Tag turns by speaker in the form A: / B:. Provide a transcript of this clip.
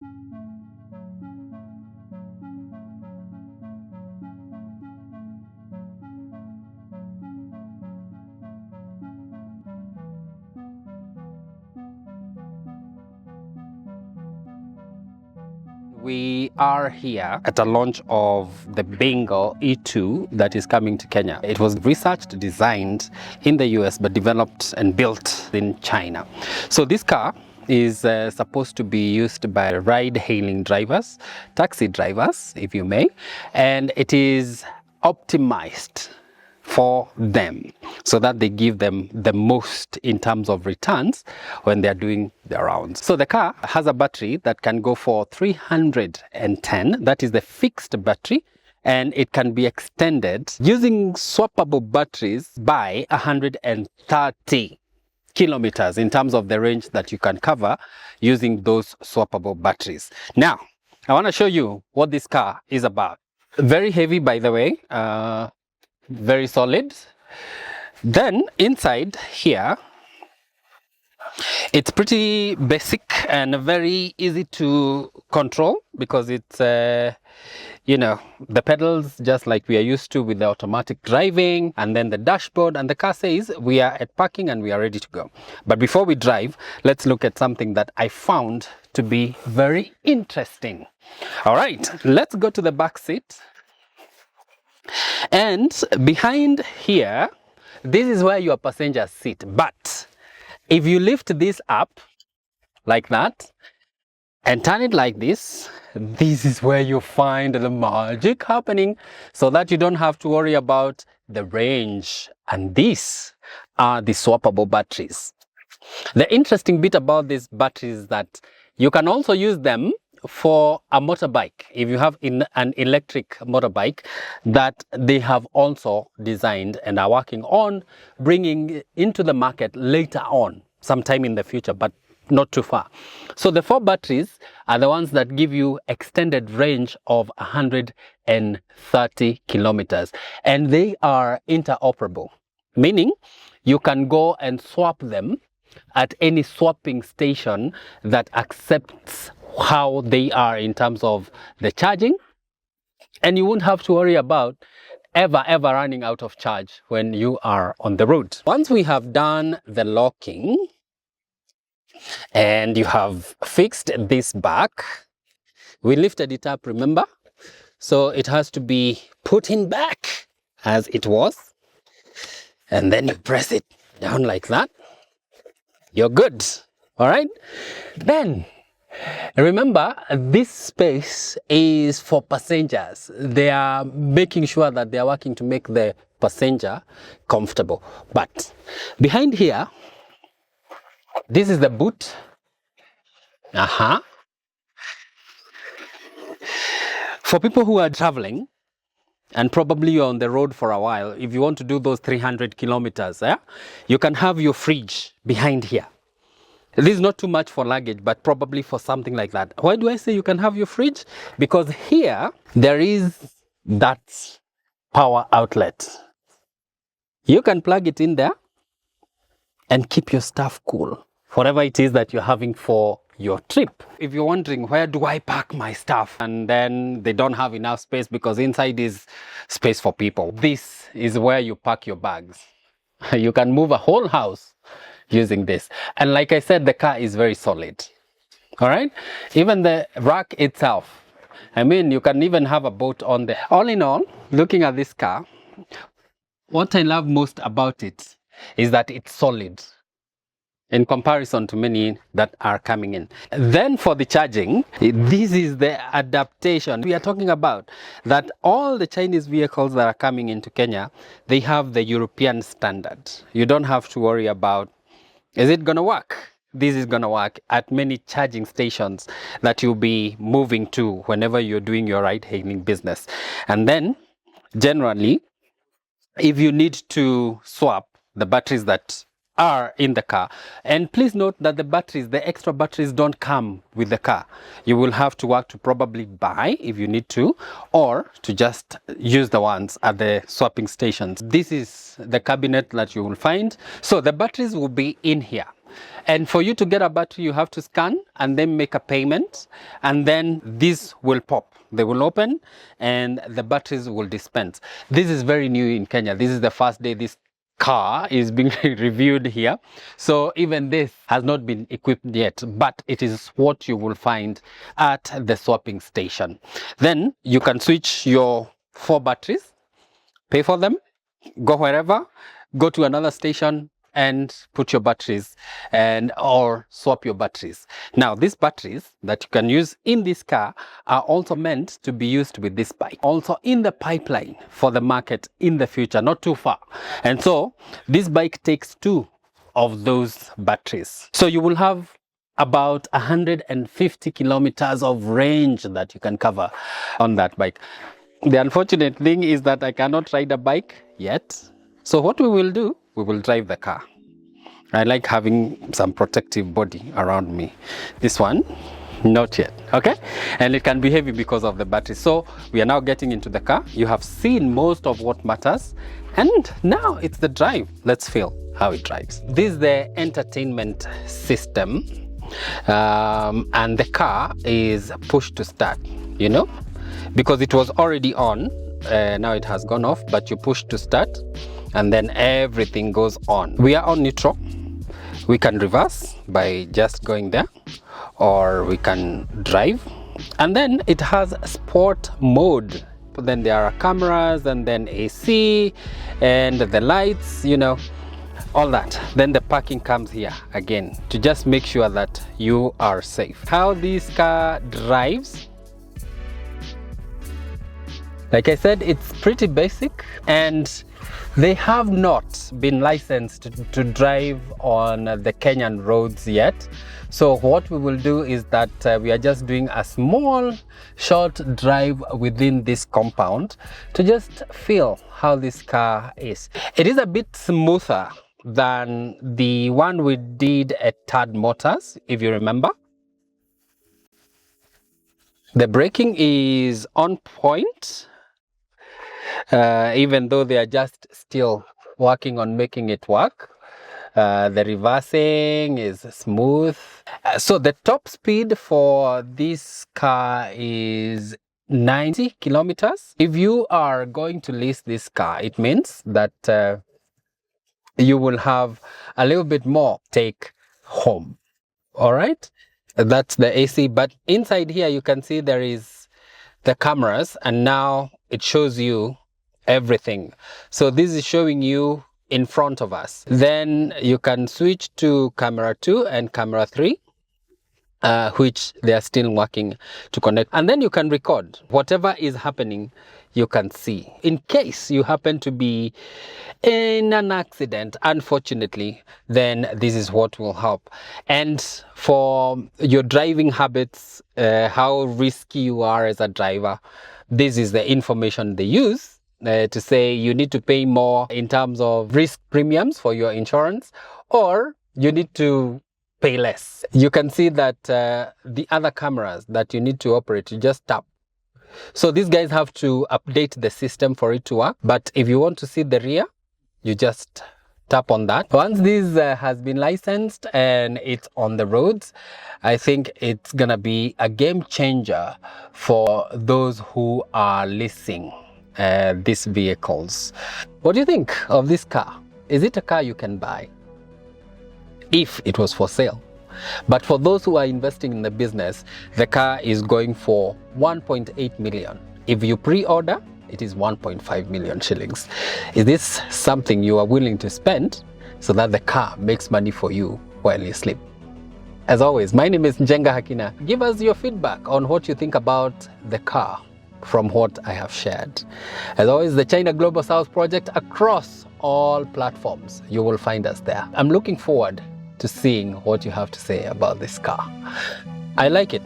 A: We are here at a launch of the Bingo E2 that is coming to Kenya. It was researched, designed in the US, but developed and built in China. So this car is supposed to be used by ride-hailing drivers, taxi drivers, if you may, and it is optimized for them so that they give them the most in terms of returns when they're doing their rounds. So the car has a battery that can go for 310, that is the fixed battery, and it can be extended using swappable batteries by 130 kilometers in terms of the range that you can cover using those swappable batteries. Now, I want to show you what this car is about. Very heavy, by the way. Very solid. Then inside here, it's pretty basic and very easy to control because it's the pedals just like we are used to with the automatic driving, and then the dashboard, and the car says we are at parking and we are ready to go. But before we drive, let's look at something that I found to be very interesting. All right, let's go to the back seat. And behind here, this is where your passengers sit. But if you lift this up like that and turn it like this, this is where you find the magic happening, so that you don't have to worry about the range. And these are the swappable batteries. The interesting bit about these batteries is that you can also use them for a motorbike. If you have an electric motorbike that they have also designed and are working on bringing into the market later on, sometime in the future, but not too far. So the 4 batteries are the ones that give you extended range of 130 kilometers, and they are interoperable, meaning you can go and swap them at any swapping station that accepts how they are in terms of the charging, and you won't have to worry about ever running out of charge when you are on the road. Once we have done the locking and you have fixed this back, we lifted it up, remember? So it has to be put in back as it was, and then you press it down like that. You're good. All right, then remember, this space is for passengers. They are making sure that they are working to make the passenger comfortable. But behind here, this is the boot. For people who are traveling, and probably you're on the road for a while, if you want to do those 300 kilometers, you can have your fridge behind here. This is not too much for luggage, but probably for something like that. Why do I say you can have your fridge? Because here, there is that power outlet. You can plug it in there and keep your stuff cool, whatever it is that you're having for your trip. If you're wondering, where do I park my stuff? And then they don't have enough space because inside is space for people. This is where you park your bags. You can move a whole house using this. And like I said, the car is very solid. All right, even the rack itself, I mean, you can even have a boat on there. All in all, looking at this car, what I love most about it is that it's solid in comparison to many that are coming in. Then for the charging, this is the adaptation we are talking about, that all the Chinese vehicles that are coming into Kenya, they have the European standard. You don't have to worry about, is it going to work? This is going to work at many charging stations that you'll be moving to whenever you're doing your ride-hailing business. And then, generally, if you need to swap the batteries that are in the car, and please note that the batteries, the extra batteries, don't come with the car. You will have to work to probably buy if you need to, or to just use the ones at the swapping stations. This is the cabinet that you will find. So the batteries will be in here. And for you to get a battery, you have to scan and then make a payment, and then these will pop. They will open and the batteries will dispense. This is very new in Kenya. This is the first day this car is being reviewed here. So even this has not been equipped yet, but it is what you will find at the swapping station. Then you can switch your 4 batteries, pay for them, go wherever, go to another station and put your batteries or swap your batteries. Now, these batteries that you can use in this car are also meant to be used with this bike. Also in the pipeline for the market in the future, not too far. And so this bike takes 2 of those batteries. So you will have about 150 kilometers of range that you can cover on that bike. The unfortunate thing is that I cannot ride a bike yet. So what we will do, we will drive the car. I like having some protective body around me. This one, not yet, okay? And it can be heavy because of the battery. So we are now getting into the car. You have seen most of what matters. And now it's the drive. Let's feel how it drives. This is the entertainment system. And the car is push to start, you know? Because it was already on. Now it has gone off, but you push to start and then everything goes on. We are on neutral. We can reverse by just going there, or we can drive. And then it has sport mode. Then there are cameras and then AC and the lights, you know, all that. Then the parking comes here again to just make sure that you are safe. How this car drives, like I said, it's pretty basic, and they have not been licensed to drive on the Kenyan roads yet. So what we will do is that we are just doing a small short drive within this compound to just feel how this car is. It is a bit smoother than the one we did at Tad Motors, if you remember. The braking is on point. Even though they are just still working on making it work. The reversing is smooth. So the top speed for this car is 90 kilometers. If you are going to lease this car, it means that you will have a little bit more take home. All right, that's the AC. But inside here, you can see there is the cameras, and now it shows you everything. So this is showing you in front of us. Then you can switch to camera 2 and camera 3, which they are still working to connect. And then you can record whatever is happening. You can see in case you happen to be in an accident, unfortunately, then this is what will help. And for your driving habits, how risky you are as a driver, this is the information they use to say you need to pay more in terms of risk premiums for your insurance, or you need to pay less. You can see that the other cameras that you need to operate, you just tap. So these guys have to update the system for it to work. But if you want to see the rear, you just tap on that. Once this has been licensed and it's on the roads, I think it's gonna be a game changer for those who are leasing these vehicles. What do you think of this car? Is it a car you can buy if it was for sale? But for those who are investing in the business, the car is going for 1.8 million. If you pre-order, it is 1.5 million shillings. Is this something you are willing to spend so that the car makes money for you while you sleep? As always, my name is Njenga Hakina. Give us your feedback on what you think about the car from what I have shared. As always, the China Global South Project across all platforms. You will find us there. I'm looking forward to seeing what you have to say about this car. I like it.